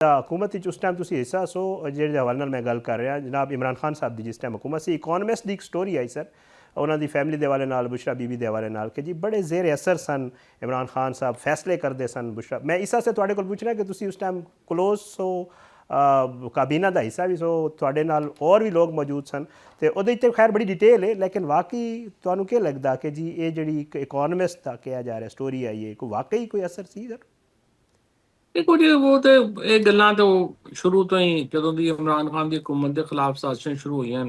हुकूमत उस टाइम तुम हिस्सा सो जिहड़े हवाले मैं गल कर रहा जनाब इमरान खान साहब की जिस टाइम हुकूमत से इकोनॉमिस्ट की एक स्टोरी आई सर उन्होंने फैमिली के हवाले नाल बुशरा बीबी के हवाले नाल कि जी बड़े जेर असर सन इमरान खान साहब फैसले करते सन बुशरा मैं इस से तुहाडे कोल पुछना कि तुसी उस टाइम क्लोज सो काबीना का हिस्सा भी सो तुहाडे नाल और भी लोग मौजूद सन तो उहदे ते खैर बड़ी डिटेल है लेकिन वाकई तुहानू क्या लगता कि जी ये जिहड़ी एक इकोनॉमिस्ट का कहा जा रहा स्टोरी आई है कोई वाकई कोई असर सी सर। देखो जी वो तो ये गल्लां तो शुरू तो ही ਜਦੋਂ ਦੀ ਇਮਰਾਨ ਖਾਨ ਦੀ ਹਕੂਮਤ ਦੇ ਖਿਲਾਫ ਸਾਜ਼ਿਸ਼ਾਂ ਸ਼ੁਰੂ ਹੋਈਆਂ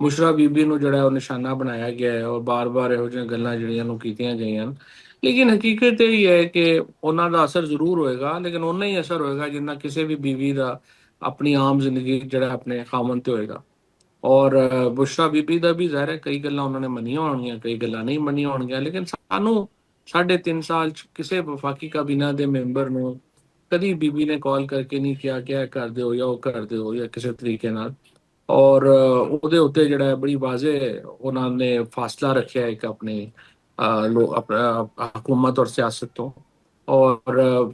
ਮੁਸ਼ਰਾ ਬੀਬੀ ਨੂੰ ਜਿਹੜਾ ਉਹ ਨਿਸ਼ਾਨਾ ਬਣਾਇਆ ਗਿਆ ਹੈ ਔਰ ਬਾਰ-ਬਾਰ ਇਹੋ ਜਿਹੀਆਂ ਗੱਲਾਂ ਜਿਹੜੀਆਂ ਨੂੰ ਕੀਤੀਆਂ ਗਈਆਂ ਲੇਕਿਨ ਹਕੀਕਤ ਇਹ ਹੈ ਕਿ ਉਹਨਾਂ ਦਾ ਅਸਰ ਜ਼ਰੂਰ ਹੋਏਗਾ ਲੇਕਿਨ ਉਨਾ ਹੀ ਅਸਰ ਹੋਏਗਾ ਜਿੰਨਾ ਕਿਸੇ ਵੀ ਬੀਵੀ ਦਾ ਆਪਣੀ ਆਮ ਜ਼ਿੰਦਗੀ ਜਿਹੜਾ ਆਪਣੇ ਖਾਮਨ ਤੇ ਹੋਏਗਾ ਔਰ ਬੁਸ਼ਰਾ ਬੀਬੀ ਦਾ ਵੀ ਜ਼ਾਹਿਰ ਹੈ ਕਈ ਗੱਲਾਂ ਉਹਨਾਂ ਨੇ ਮੰਨੀਆਂ ਹੋਣਗੀਆਂ ਕਈ ਗੱਲਾਂ ਨਹੀਂ ਮੰਨੀਆਂ ਹੋਣਗੀਆਂ ਲੇਕਿਨ ਸਾਨੂੰ 3.5 ਸਾਲ ਚ ਕਿਸੇ ਵਫਾਕੀ ਕਾਬੀਨਾ ਦੇ ਮੈਂਬਰ ਨੂੰ ਕਦੀ ਬੀਬੀ ਨੇ ਕਾਲ ਕਰਕੇ ਨਹੀਂ ਕਿਹਾ ਕਿ ਇਹ ਕਰ ਦਿਓ ਜਾਂ ਉਹ ਕਰ ਦਿਓ ਜਾਂ ਕਿਸੇ ਤਰੀਕੇ ਨਾਲ ਔਰ ਉਹਦੇ ਉੱਤੇ ਜਿਹੜਾ ਬੜੀ ਵਾਜ਼ੇ ਉਹਨਾਂ ਨੇ ਫਾਸਲਾ ਰੱਖਿਆ ਇੱਕ ਆਪਣੇ ਹਕੂਮਤ ਔਰ ਸਿਆਸਤ ਤੋਂ ਔਰ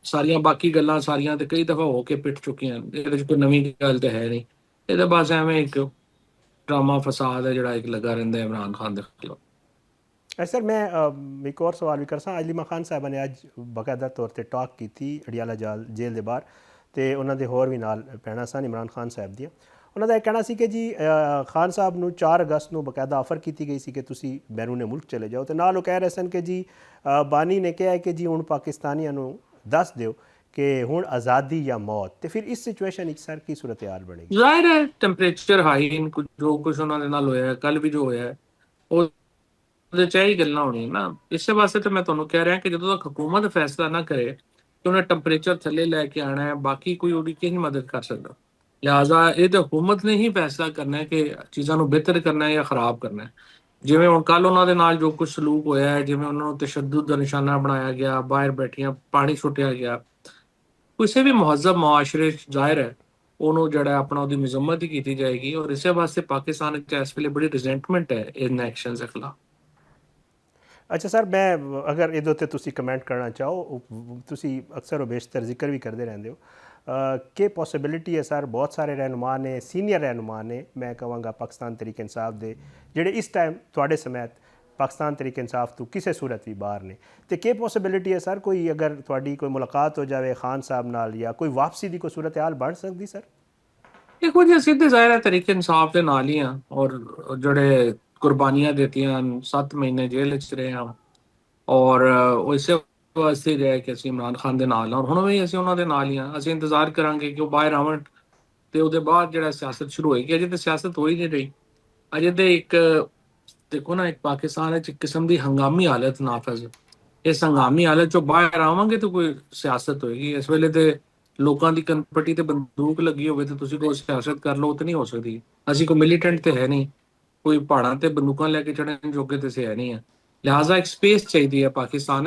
ਸਾਰੀਆਂ ਬਾਕੀ ਗੱਲਾਂ ਸਾਰੀਆਂ ਤੇ ਕਈ ਦਫਾ ਹੋ ਕੇ ਪਿੱਟ ਚੁੱਕੀਆਂ ਇਹਦੇ ਚ ਕੋਈ ਨਵੀਂ ਗੱਲ ਤਾਂ ਹੈ ਨਹੀਂ ਇਹਦੇ ਬਸ ਐਵੇਂ ਇੱਕ ड्रामा फसाद है जोड़ा एक लगा रहा है इमरान खान के खिलाफ। सर मैं एक और सवाल भी कर सकता अलीमा खान साहब ने अज बाकायदा तौर पर टॉक की थी अडियाला जेल के बाहर तो उन्होंने होर भी नाल भैणां सन इमरान खान साहब दियां उन्होंने कहना सी कि जी खान साहब नूं 4 अगस्त को बाकायदा ऑफर की गई सी कि तुसी बैरून मुल्क चले जाओ तो नाल वो कह रहे सन कि जी बानी ने कहा है कि जी हुण पाकिस्तानियों नूं दस दिओ कि हुण आज़ादी या मौत तो फिर इस सिचुएशन सर की सूरत हाल बनेगी। जाहिर है टैंपरेचर हाई जो कुछ उन्होंने नाल होया कल भी जो होया ਉਹਦੇ ਚ ਹੀ ਗੱਲਾਂ ਹੋਣੀਆਂ ਨਾ ਇਸੇ ਵਾਸਤੇ ਤਾਂ ਮੈਂ ਤੁਹਾਨੂੰ ਕਹਿ ਰਿਹਾ ਕਿ ਜਦੋਂ ਤੱਕ ਹਕੂਮਤ ਫੈਸਲਾ ਨਾ ਕਰੇ ਕਿ ਉਹਨੇ ਟੈਂਪਰੇਚਰ ਥੱਲੇ ਲੈ ਕੇ ਆਣਾ ਹੈ ਬਾਕੀ ਕੋਈ ਉਹਦੀ ਕੀ ਮਦਦ ਕਰ ਸਕਦਾ ਲਿਹਾਜ਼ਾ ਇਹ ਤਾਂ ਹਕੂਮਤ ਨੇ ਹੀ ਫੈਸਲਾ ਕਰਨਾ ਹੈ ਕਿ ਚੀਜ਼ਾਂ ਨੂੰ ਬਿਹਤਰ ਕਰਨਾ ਹੈ ਜਾਂ ਖਰਾਬ ਕਰਨਾ ਹੈ ਜਿਵੇਂ ਹੁਣ ਕੱਲ ਉਹਨਾਂ ਦੇ ਨਾਲ ਜੋ ਕੁਝ ਸਲੂਕ ਹੋਇਆ ਹੈ ਜਿਵੇਂ ਉਹਨਾਂ ਨੂੰ ਤਸ਼ੱਦਦ ਦਾ ਨਿਸ਼ਾਨਾ ਬਣਾਇਆ ਗਿਆ ਬਾਹਰ ਬੈਠੀਆਂ ਪਾਣੀ ਸੁੱਟਿਆ ਗਿਆ ਕਿਸੇ ਵੀ ਮੁਹੱਜ਼ਬ ਮੁਆਸ਼ਰੇ ਜ਼ਾਹਿਰ ਹੈ ਉਹਨੂੰ ਜਿਹੜਾ ਆਪਣਾ ਉਹਦੀ ਮਜ਼ਮਤ ਹੀ ਕੀਤੀ ਜਾਏਗੀ ਔਰ ਇਸੇ ਵਾਸਤੇ ਪਾਕਿਸਤਾਨ ਵਿੱਚ ਇਸ ਵੇਲੇ ਬੜੀ ਰਿਜ਼ੈਂਟਮੈਂਟ ਹੈ ਇਨ ਐਕਸ਼ਨਸ ਦੇ ਖਿਲਾਫ। अच्छा सर मैं अगर ये तुसी कमेंट करना चाहो तुसी अक्सर बेशतर जिक्र भी करते रहते हो कि पॉसिबिलिटी है सर बहुत सारे रहनुमा ने सीनियर रहनुमा ने मैं कहांगा पाकिस्तान तरीके इंसाफ दे जेडे इस टाइम थोड़े समेत पाकिस्तान तरीके इंसाफ तो किसी सूरत भी बाहर ने तो क्या पॉसिबिलिटी है सर कोई अगर थोड़ी कोई मुलाकात हो जाए खान साहब नाल या कोई वापसी की कोई सूरत हाल बन सकती सर। देखो जी असं तो ज़ाहिर है तरीके इंसाफ के नाल ही हाँ और जोड़े कुर्बानियां देती हैं 7 महीने जेल च रहे हैं और इस वास्ते रहे कि असं इमरान खान के नाल और हुण भी असं उन्होंने नाल ही हाँ असं इंतजार करांगे कि वो बाहर आवन तो उसके बाद जो सियासत शुरू होएगी अजे तो सियासत हो ही नहीं रही अजे तो एक देखो ना एक पाकिस्तान एक किस्म की हंगामी हालत नाफज इस हंगामी हालत चो बाहर आवांगे तो कोई सियासत होएगी इस वेले तो लोगों की कनपट्टी ते बंदूक लगी हो तो कोई सियासत कर लो तो नहीं हो सकती असं कोई मिलीटेंट तो है नहीं कोई पहाड़ों ते बंदूक लैके चढ़ने जोगे तो है नहीं है लिहाजा एक स्पेस चाहिए है पाकिस्तान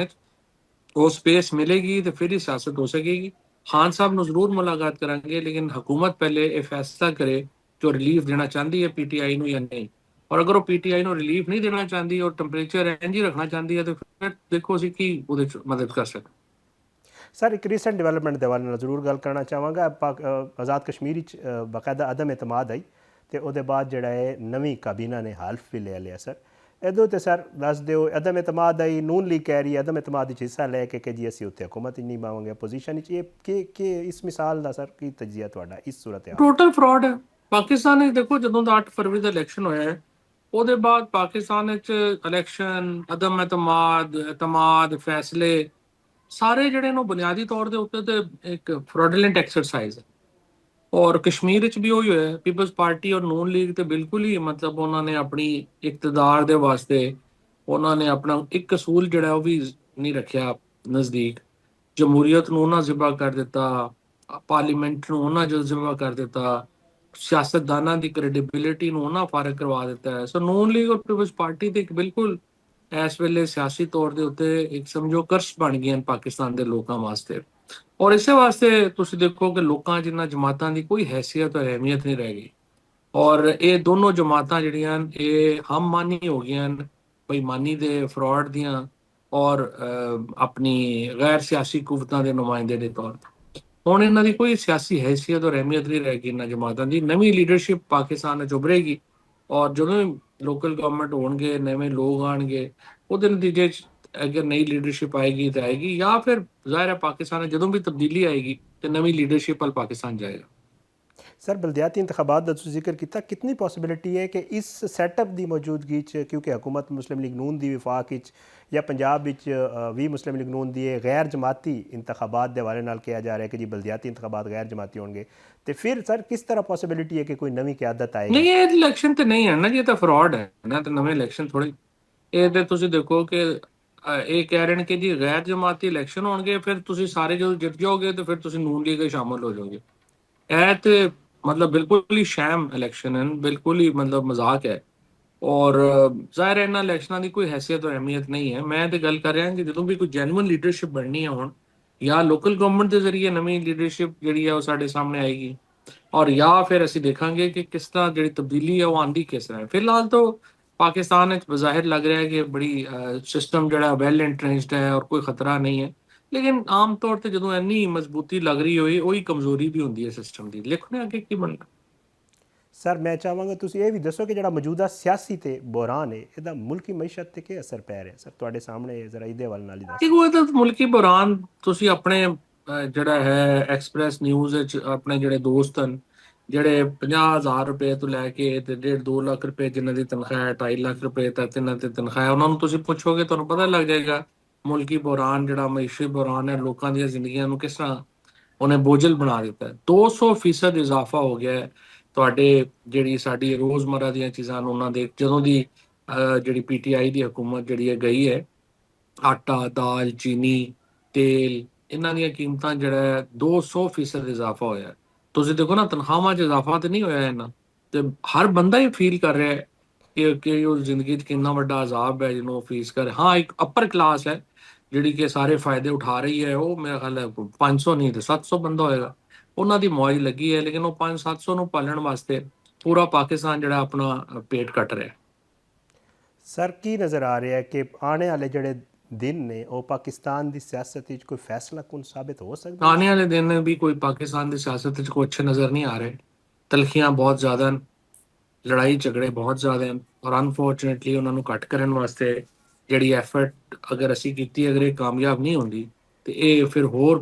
वो स्पेस मिलेगी तो फिर ही सियासत हो सकेगी। खान साहब ने जरूर मुलाकात करांगे लेकिन हुकूमत पहले ये फैसला करे जो रिलीफ देना चाहती है पीटीआई को या नहीं और अगर वो पीटीआई को रिलीफ नहीं देना चाहती और टैंपरेचर इंज ही रखना चाहती है तो फिर देखो असीं की मदद कर सकते। सर एक रीसेंट डिवेलपमेंट के बारे में जरूर गल करना चाहवागा आज़ाद कश्मीर बाकायदा अदम एतमाद आई तो वो बाद जोड़ा है नवी काबीना ने हाल्फ भी ले लिया सर इदों तो सर दस दो अदम एतमाद आई नून लीग कह रही है अदम एतमाद हिस्सा लैके कि जी असी उत्थे हुकूमत ही नहीं पावांगे अपोजिशन के इस मिसाल का सर की तजिया तुहाडा इस सूरत टोटल फ्रॉड है पाकिस्तान देखो जो 8 फरवरी का इलैक्शन होया है ਉਹਦੇ ਬਾਅਦ ਪਾਕਿਸਤਾਨ ਵਿੱਚ ਇਲੈਕਸ਼ਨ ਅਦਮ ਇਤਮਾਦ ਫੈਸਲੇ ਸਾਰੇ ਜਿਹੜੇ ਨੂੰ ਬੁਨਿਆਦੀ ਤੌਰ ਦੇ ਉੱਤੇ ਤੇ ਇੱਕ ਫਰਾਡੂਲੈਂਟ ਐਕਸਰਸਾਈਜ਼ ਹੈ ਔਰ ਕਸ਼ਮੀਰ ਵਿੱਚ ਵੀ ਉਹੀ ਹੋਇਆ ਪੀਪਲਸ ਪਾਰਟੀ ਔਰ ਨੂਨ ਲੀਗ ਤੇ ਬਿਲਕੁਲ ਹੀ ਮਤਲਬ ਉਹਨਾਂ ਨੇ ਆਪਣੀ ਇਕਤਦਾਰ ਦੇ ਵਾਸਤੇ ਉਹਨਾਂ ਨੇ ਆਪਣਾ ਇੱਕ ਅਸੂਲ ਜਿਹੜਾ ਉਹ ਵੀ ਨਹੀਂ ਰੱਖਿਆ ਨਜ਼ਦੀਕ ਜਮਹੂਰੀਅਤ ਨੂੰ ਉਹਨਾਂ ਜ਼ਿਬਾ ਕਰ ਦਿੱਤਾ ਪਾਰਲੀਮੈਂਟ ਨੂੰ ਉਹਨਾਂ ਜ਼ਿਬਾ ਕਰ ਦਿੱਤਾ ਸਿਆਸਤਦਾਨਾਂ ਦੀ ਕ੍ਰੈਡੀਬਿਲਿਟੀ ਨੂੰ ਉਹਨਾਂ ਫਰਕ ਕਰਵਾ ਦਿੱਤਾ ਹੈ ਸੋ ਨੂਨ ਲੀਗ ਔਰ ਪੀਪਲਸ ਪਾਰਟੀ ਤੇ ਇੱਕ ਬਿਲਕੁਲ ਇਸ ਵੇਲੇ ਸਿਆਸੀ ਤੌਰ ਦੇ ਉੱਤੇ ਇੱਕ ਸਮਝੋ ਕਰਸ਼ ਬਣ ਗਈਆਂ ਪਾਕਿਸਤਾਨ ਦੇ ਲੋਕਾਂ ਵਾਸਤੇ ਔਰ ਇਸੇ ਵਾਸਤੇ ਤੁਸੀਂ ਦੇਖੋ ਕਿ ਲੋਕਾਂ ਜਿਨ੍ਹਾਂ ਜਮਾਤਾਂ ਦੀ ਕੋਈ ਹੈਸੀਅਤ ਔਰ ਅਹਿਮੀਅਤ ਨਹੀਂ ਰਹਿ ਗਈ ਔਰ ਇਹ ਦੋਨੋਂ ਜਮਾਤਾਂ ਜਿਹੜੀਆਂ ਇਹ ਹਮਮਾਨੀ ਹੋ ਗਈਆਂ ਬੇਈਮਾਨੀ ਦੇ ਫਰਾਡ ਦੀਆਂ ਔਰ ਆਪਣੀ ਗੈਰ ਸਿਆਸੀ ਕੁਵਤਾਂ ਦੇ ਨੁਮਾਇੰਦੇ ਦੇ ਤੌਰ ਤੇ ਹੁਣ ਇਹਨਾਂ ਦੀ ਕੋਈ ਸਿਆਸੀ ਹੈਸੀਅਤ ਔਰ ਅਹਿਮੀਅਤ ਨਹੀਂ ਰਹੇਗੀ ਇਹਨਾਂ ਜਮਾਤਾਂ ਦੀ। ਨਵੀਂ ਲੀਡਰਸ਼ਿਪ ਪਾਕਿਸਤਾਨ ਵਿੱਚ ਉਭਰੇਗੀ ਔਰ ਜਦੋਂ ਲੋਕਲ ਗਵਰਨਮੈਂਟ ਹੋਣਗੇ, ਨਵੇਂ ਲੋਕ ਆਣਗੇ, ਉਹਦੇ ਨਤੀਜੇ 'ਚ ਅਗਰ ਨਈ ਲੀਡਰਸ਼ਿਪ ਆਏਗੀ ਤਾਂ ਆਏਗੀ, ਜਾਂ ਫਿਰ ਜ਼ਾਹਿਰ ਹੈ ਪਾਕਿਸਤਾਨ ਵਿੱਚ ਜਦੋਂ ਵੀ ਤਬਦੀਲੀ ਆਏਗੀ ਤੇ ਨਵੀਂ ਲੀਡਰਸ਼ਿਪ ਵੱਲ ਪਾਕਿਸਤਾਨ ਜਾਏਗਾ। ਸਰ ਬਲदियाती इंतखाबात ਦਾ ਤੁਸੀਂ ਜ਼ਿਕਰ ਕੀਤਾ, ਕਿਤਨੀ ਪੋਸੀਬਿਲਿਟੀ ਹੈ ਕਿ ਇਸ ਸੈਟਅਪ ਦੀ ਮੌਜੂਦਗੀ 'ਚ, ਕਿਉਂਕਿ ਹਕੂਮਤ ਮੁਸਲਿਮ ਲੀਗ ਨੂਨ ਦੀ ਵਿਫਾਕ ਵਿੱਚ ਜਾਂ ਪੰਜਾਬ ਵਿੱਚ ਵੀ ਮੁਸਲਿਮ ਲੀਗ ਨੂਨ ਦੀ ਗੈਰ ਜਮਾਤੀ ਇੰਤਖਾਬਾਤ ਦੇ ਹਵਾਲੇ ਨਾਲ ਕਿਹਾ ਜਾ ਰਿਹਾ ਕਿ ਜੀ ਬਲदियाती ਇੰਤਖਾਬਾਤ ਗੈਰ ਜਮਾਤੀ ਹੋਣਗੇ, ਤੇ ਫਿਰ ਸਰ ਕਿਸ ਤਰ੍ਹਾਂ ਪੋਸੀਬਿਲਿਟੀ ਹੈ ਕਿ ਕੋਈ ਨਵੀਂ ਕਿਆਦਤ ਆਏਗੀ? ਨਹੀਂ, ਇਹ ਇਲੈਕਸ਼ਨ ਤੇ ਨਹੀਂ ਹੈ ਨਾ ਜੀ, ਇਹ ਤਾਂ ਫਰਾਡ ਹੈ ਨਾ, ਤੇ ਨਵੇਂ ਇਲੈਕਸ਼ਨ ਥੋੜੀ। ਇਹ ਤੇ ਤੁਸੀਂ ਦੇਖੋ ਕਿ ਇਹ ਕਹਿ ਰਹੇ ਨੇ ਕਿ ਜੀ ਗੈਰ ਜਮਾਤੀ ਇਲੈਕਸ਼ਨ ਹੋਣਗੇ, ਫਿਰ ਤੁਸੀਂ ਸਾਰੇ ਜਦੋਂ ਜਿੱਤ ਜਾਓਗੇ ਤੇ ਫਿਰ ਤੁਸੀਂ ਨੂਨ ਲੀਗ ਵਿੱਚ ਸ਼ਾਮਲ ਹੋ ਜਾਓਗੇ। ਇਹ ਤੇ ਮਤਲਬ ਬਿਲਕੁਲ ਹੀ ਸ਼ੈਮ ਇਲੈਕਸ਼ਨ ਹੈ, ਬਿਲਕੁਲ ਹੀ ਮਤਲਬ ਮਜ਼ਾਕ ਹੈ। ਔਰ ਜ਼ਾਹਿਰ ਹੈ ਇਹਨਾਂ ਇਲੈਕਸ਼ਨਾਂ ਦੀ ਕੋਈ ਹੈਸੀਅਤ ਔਰ ਅਹਿਮੀਅਤ ਨਹੀਂ ਹੈ। ਮੈਂ ਤੇ ਗੱਲ ਕਰ ਰਿਹਾ ਕਿ ਜਦੋਂ ਵੀ ਕੋਈ ਜੈਨੂਇਨ ਲੀਡਰਸ਼ਿਪ ਬਣਨੀ ਹੈ ਹੁਣ, ਜਾਂ ਲੋਕਲ ਗਵਰਨਮੈਂਟ ਦੇ ਜ਼ਰੀਏ ਨਵੀਂ ਲੀਡਰਸ਼ਿਪ ਜਿਹੜੀ ਹੈ ਉਹ ਸਾਡੇ ਸਾਹਮਣੇ ਆਏਗੀ, ਔਰ ਜਾਂ ਫਿਰ ਅਸੀਂ ਦੇਖਾਂਗੇ ਕਿ ਕਿਸ ਤਰ੍ਹਾਂ ਜਿਹੜੀ ਤਬਦੀਲੀ ਹੈ ਉਹ ਆਂਦੀ ਕਿਸ ਤਰ੍ਹਾਂ ਹੈ। ਫਿਲਹਾਲ ਤਾਂ ਪਾਕਿਸਤਾਨ ਵਿੱਚ ਬਜ਼ਾਹਿਰ ਲੱਗ ਰਿਹਾ ਹੈ ਕਿ ਬੜੀ ਸਿਸਟਮ ਜਿਹੜਾ ਵੈਲ ਇੰਟਰੈਂਸਡ ਹੈ ਔਰ ਕੋਈ ਖਤਰਾ ਨਹੀਂ ਹੈ, ਲੇਕਿਨ ਆਮ ਤੌਰ ਤੇ ਜਦੋਂ ਇੰਨੀ ਮਜ਼ਬੂਤੀ ਲੱਗ ਰਹੀ ਹੋਏ, ਉਹੀ ਕਮਜ਼ੋਰੀ ਵੀ ਹੁੰਦੀ ਹੈ ਸਿਸਟਮ ਦੀ। ਦੇਖੋ ਨਾ ਅੱਗੇ ਕੀ ਬਣਦਾ। ਸਰ ਮੈਂ ਚਾਹਾਂਗਾ ਤੁਸੀਂ ਇਹ ਵੀ ਦੱਸੋ ਕਿ ਜਿਹੜਾ ਮੌਜੂਦਾ ਸਿਆਸੀ ਤੇ ਬੁਹਰਾਨ ਹੈ, ਇਹਦਾ ਮੁਲਕੀ ਮਈਸ਼ਤ ਤੇ ਕੀ ਅਸਰ ਪੈ ਰਿਹਾ? ਸਰ ਤੁਹਾਡੇ ਸਾਹਮਣੇ ਜ਼ਰਾ ਇਹਦੇ ਵੱਲ ਨਾਲ ਹੀ ਦੱਸੋ। ਦੇਖੋ, ਇਹ ਤਾਂ ਮੁਲਕੀ ਬੁਹਰਾਨ ਤੁਸੀਂ ਆਪਣੇ ਜਿਹੜਾ ਹੈ ਐਕਸਪ੍ਰੈਸ ਨਿਊਜ਼ ਵਿੱਚ ਆਪਣੇ ਜਿਹੜੇ ਦੋਸਤ ਹਨ, ਜਿਹੜੇ 50,000 ਰੁਪਏ ਤੋਂ ਲੈ ਕੇ ਤੇ 1.5-2 ਲੱਖ ਰੁਪਏ ਜਿਨ੍ਹਾਂ ਦੀ ਤਨਖਾਹ ਹੈ, 2.5 ਲੱਖ ਰੁਪਏ ਤੱਕ ਇਹਨਾਂ ਦੀ ਤਨਖਾਹ ਹੈ, ਉਹਨਾਂ ਨੂੰ ਤੁਸੀਂ ਪੁੱਛੋਗੇ ਤੁਹਾਨੂੰ ਪਤਾ ਲੱਗ ਜਾਏਗਾ ਮੁਲਕੀ ਬੁਹਰਾਨ ਜਿਹੜਾ ਮਈਸ਼ੀ ਬੁਹਰਾਨ ਹੈ, ਲੋਕਾਂ ਦੀਆਂ ਜ਼ਿੰਦਗੀਆਂ ਨੂੰ ਕਿਸ ਤਰ੍ਹਾਂ ਉਹਨੇ ਬੋਝਲ ਬਣਾ ਦਿੱਤਾ ਹੈ। 200% ਇਜ਼ਾਫਾ ਹੋ ਗਿਆ ਹੈ ਤੁਹਾਡੇ ਜਿਹੜੀ ਸਾਡੀ ਰੋਜ਼ਮਰਾ ਦੀਆਂ ਚੀਜ਼ਾਂ ਨੂੰ ਉਹਨਾਂ ਦੇ ਜਦੋਂ ਦੀ ਜਿਹੜੀ ਪੀਟੀਆਈ ਦੀ ਹਕੂਮਤ ਜਿਹੜੀ ਹੈ ਗਈ ਹੈ, ਆਟਾ, ਦਾਲ, ਚੀਨੀ, ਤੇਲ, ਇਹਨਾਂ ਦੀਆਂ ਕੀਮਤਾਂ ਜਿਹੜਾ ਹੈ 200% ਇਜ਼ਾਫਾ ਹੋਇਆ ਹੈ। ਤੁਸੀਂ ਦੇਖੋ ਨਾ ਤਨਖਾਹਾਂ 'ਚ ਇਜ਼ਾਫਾ ਤੇ ਨਹੀਂ ਹੋਇਆ ਇਹਨਾਂ, ਤੇ ਹਰ ਬੰਦਾ ਹੀ ਫੀਲ ਕਰ ਰਿਹਾ ਹੈ ਕਿ ਉਹ ਜ਼ਿੰਦਗੀ 'ਚ ਕਿੰਨਾ ਵੱਡਾ ਅਜ਼ਾਬ ਹੈ ਜਿਹਨੂੰ ਉਹ ਫੇਸ ਕਰ। ਹਾਂ, ਇੱਕ ਅਪਰ ਕਲਾਸ ਹੈ ਜਿਹੜੀ ਕਿ ਸਾਰੇ ਫਾਇਦੇ ਉਠਾ ਰਹੀ ਹੈ, ਉਹ ਮੇਰਾ ਖਿਆਲ ਹੈ 500 ਨਹੀਂ ਤੇ 700 ਬੰਦਾ ਹੋਏਗਾ, ਉਹਨਾਂ ਦੀ ਮੌਜ ਲੱਗੀ ਹੈ, ਲੇਕਿਨ ਉਹ 500-700 ਨੂੰ ਪਾਲਣ ਵਾਸਤੇ ਪੂਰਾ ਪਾਕਿਸਤਾਨ ਜਿਹੜਾ ਆਪਣਾ ਪੇਟ ਕੱਟ ਰਿਹਾ। ਸਰ ਕੀ ਨਜ਼ਰ ਆ ਰਿਹਾ ਹੈ ਕਿ ਆਉਣੇ ਵਾਲੇ ਜਿਹੜੇ ਦਿਨ ਨੇ ਉਹ ਪਾਕਿਸਤਾਨ ਦੀ ਸਿਆਸਤ ਵਿੱਚ ਕੋਈ ਫੈਸਲਾ ਕੁਨ ਸਾਬਿਤ ਹੋ ਸਕਦਾ? ਆने वाले दिन भी कोई पाकिस्तान की सियासत च कोई अच्छे नज़र नहीं आ रहे। तलखियां बहुत ज़्यादा हैं, लड़ाई झगड़े बहुत ज़्यादा हैं, और अनफॉर्चुनेटली उन्होंने घट करने वास्ते ਜਿਹੜੀ ਐਫਰਟ ਅਗਰ ਅਸੀਂ ਕੀਤੀ, ਅਗਰ ਇਹ ਕਾਮਯਾਬ ਨਹੀਂ ਹੁੰਦੀ ਤੇ ਇਹ ਫਿਰ ਹੋਰ